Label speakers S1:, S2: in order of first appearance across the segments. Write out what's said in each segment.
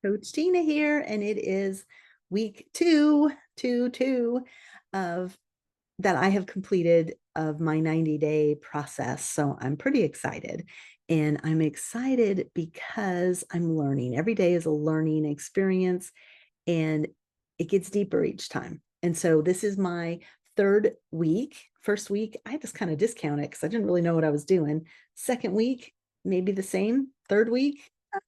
S1: Coach Tina here, and it is week two of that I have completed of my 90-day process. So I'm pretty excited. And I'm excited because I'm learning. Every day is a learning experience and it gets deeper each time. And so this is my third week. First week, I just kind of discounted because I didn't really know what I was doing. Second week, maybe the same. Third week, a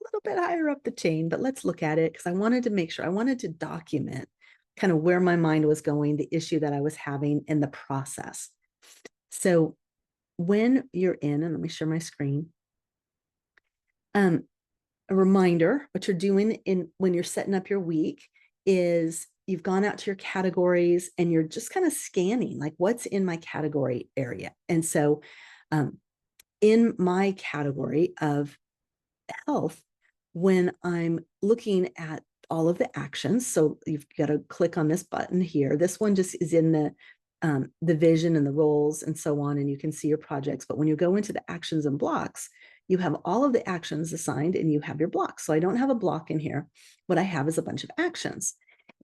S1: little bit higher up the chain, but let's look at it because I wanted to make sure, I wanted to document kind of where my mind was going, the issue that I was having, and the process. So when you're in, and let me share my screen, a reminder, what you're doing in when you're setting up your week is you've gone out to your categories and you're just kind of scanning like what's in my category area. And so in my category of health, when I'm looking at all of the actions, so you've got to click on this button here. This one just is in the vision and the roles and so on, and you can see your projects. But when you go into the actions and blocks, you have all of the actions assigned and you have your blocks. So I don't have a block in here. What I have is a bunch of actions.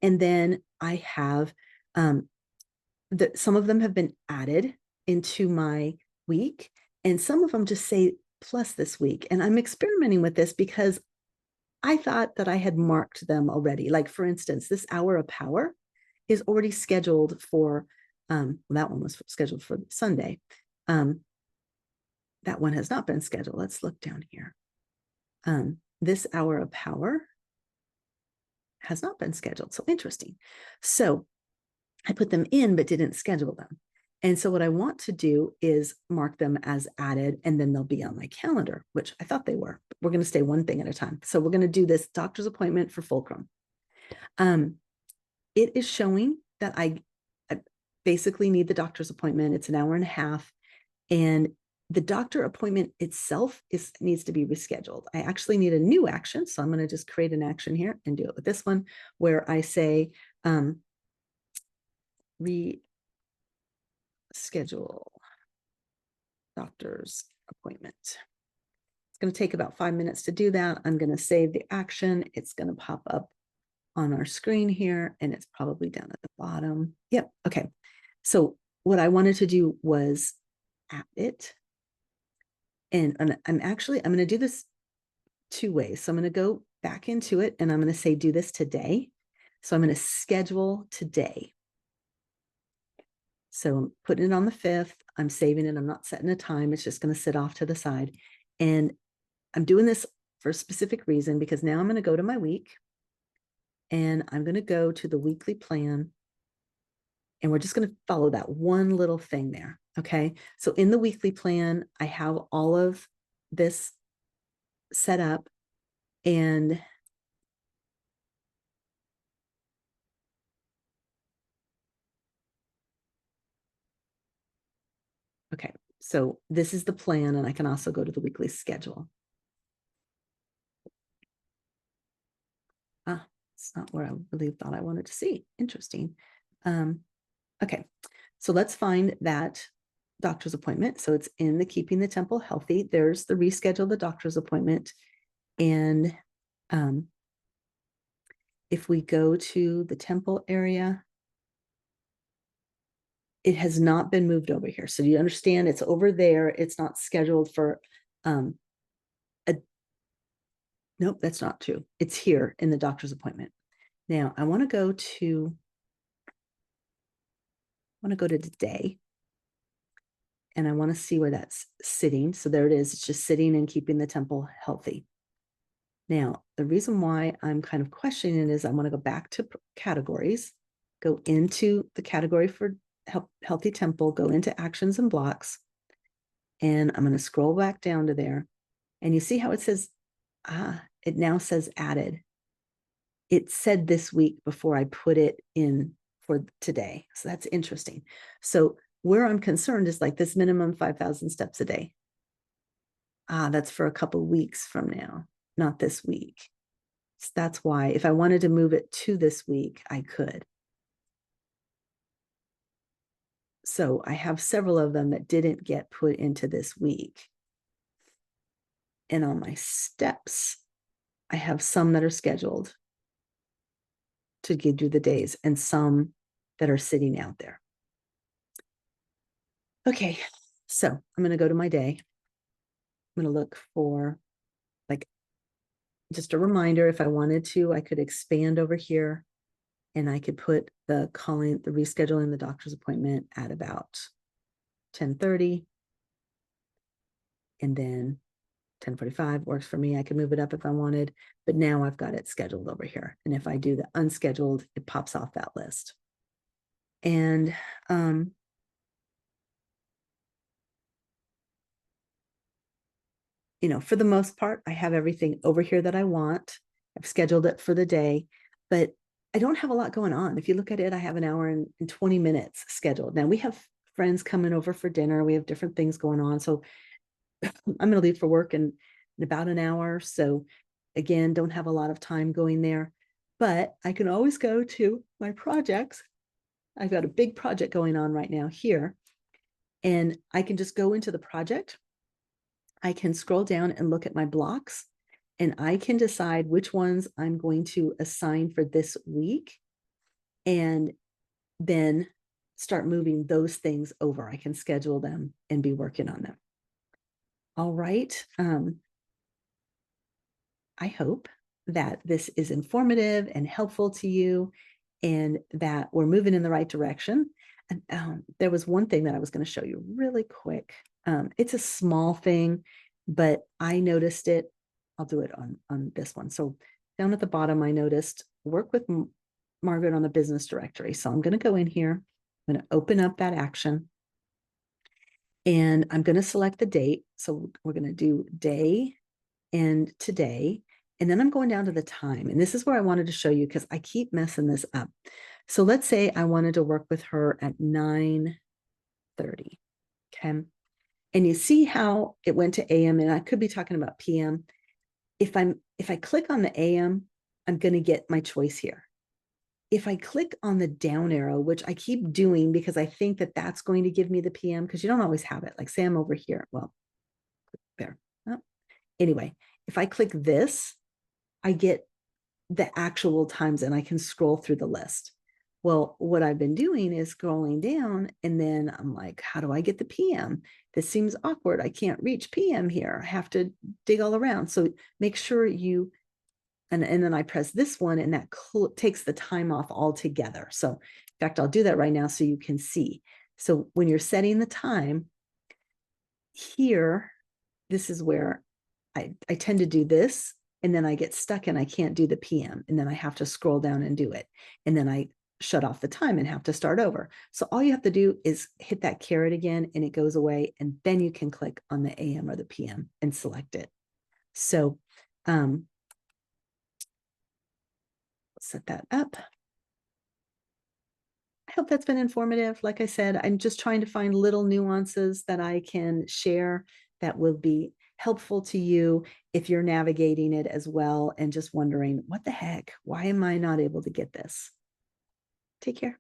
S1: And then I have some of them have been added into my week, and some of them just say plus this week. And I'm experimenting with this because I thought that I had marked them already. Like, for instance, this hour of power is already scheduled for, well, that one was scheduled for Sunday. That one has not been scheduled. Let's look down here. This hour of power has not been scheduled. So interesting. So I put them in, but didn't schedule them. And so what I want to do is mark them as added, and then they'll be on my calendar, which I thought they were. But we're going to stay one thing at a time. So we're going to do this doctor's appointment for Fulcrum. It is showing that I basically need the doctor's appointment. It's an hour and a half. And the doctor appointment itself needs to be rescheduled. I actually need a new action. So I'm going to just create an action here and do it with this one where I say reschedule doctor's appointment. It's going to take about 5 minutes to do that. I'm going to save the action. It's going to pop up on our screen here, and it's probably down at the bottom. Yep. Okay. So what I wanted to do was add it. And I'm going to do this two ways. So I'm going to go back into it and I'm going to say, do this today. So I'm going to schedule today. So I'm putting it on the 5th. I'm saving it. I'm not setting a time. It's just going to sit off to the side. And I'm doing this for a specific reason because now I'm going to go to my week and I'm going to go to the weekly plan. And we're just going to follow that one little thing there. Okay. So in the weekly plan, I have all of this set up, and okay. So this is the plan, and I can also go to the weekly schedule. It's not where I really thought I wanted to see. Interesting. Okay. So let's find that doctor's appointment. So it's in the Keeping the Temple Healthy. There's the reschedule the doctor's appointment. And if we go to the temple area, it has not been moved over here. So you understand it's over there. It's not scheduled for nope, that's not true. It's here in the doctor's appointment. Now I want to go to today. And I want to see where that's sitting. So there it is. It's just sitting and keeping the temple healthy. Now, the reason why I'm kind of questioning it is I want to go back to categories, go into the category for healthy temple, go into actions and blocks. And I'm going to scroll back down to there. And you see how it says, it now says added. It said this week before I put it in for today. So that's interesting. So where I'm concerned is like this minimum 5,000 steps a day. That's for a couple of weeks from now, not this week. So that's why if I wanted to move it to this week, I could. So I have several of them that didn't get put into this week. And on my steps, I have some that are scheduled to give you the days and some that are sitting out there. Okay, so I'm going to go to my day. I'm going to look for like just a reminder. If I wanted to, I could expand over here and I could put the rescheduling the doctor's appointment at about 10:30. And then 10:45 works for me. I could move it up if I wanted, but now I've got it scheduled over here. And if I do the unscheduled, it pops off that list. And for the most part, I have everything over here that I want. I've scheduled it for the day, but I don't have a lot going on. If you look at it, I have an hour and 20 minutes scheduled. Now we have friends coming over for dinner. We have different things going on. So I'm going to leave for work in about an hour. So again, don't have a lot of time going there, but I can always go to my projects. I've got a big project going on right now here, and I can just go into the project. I can scroll down and look at my blocks, and I can decide which ones I'm going to assign for this week, and then start moving those things over. I can schedule them and be working on them. All right. I hope that this is informative and helpful to you and that we're moving in the right direction. And there was one thing that I was going to show you really quick. It's a small thing, but I noticed it. I'll do it on this one. So down at the bottom, I noticed work with Margaret on the business directory. So I'm going to go in here. I'm going to open up that action. And I'm going to select the date. So we're going to do day and today. And then I'm going down to the time. And this is where I wanted to show you because I keep messing this up. So let's say I wanted to work with her at 9:30. Okay. And you see how it went to AM, and I could be talking about PM. If I click on the AM, I'm going to get my choice here. If I click on the down arrow, which I keep doing because I think that that's going to give me the PM, because you don't always have it. Like say I'm over here. Well, there. Oh. Anyway, if I click this, I get the actual times and I can scroll through the list. Well, what I've been doing is scrolling down, and then I'm like, how do I get the PM? This seems awkward. I can't reach PM here. I have to dig all around. So make sure you, and then I press this one, and that takes the time off altogether. So in fact, I'll do that right now so you can see. So when you're setting the time here, this is where I tend to do this, and then I get stuck and I can't do the PM, and then I have to scroll down and do it. And then I shut off the time and have to start over. So all you have to do is hit that caret again and it goes away. And then you can click on the AM or the PM and select it. So set that up. I hope that's been informative. Like I said, I'm just trying to find little nuances that I can share that will be helpful to you if you're navigating it as well and just wondering, what the heck? Why am I not able to get this? Take care.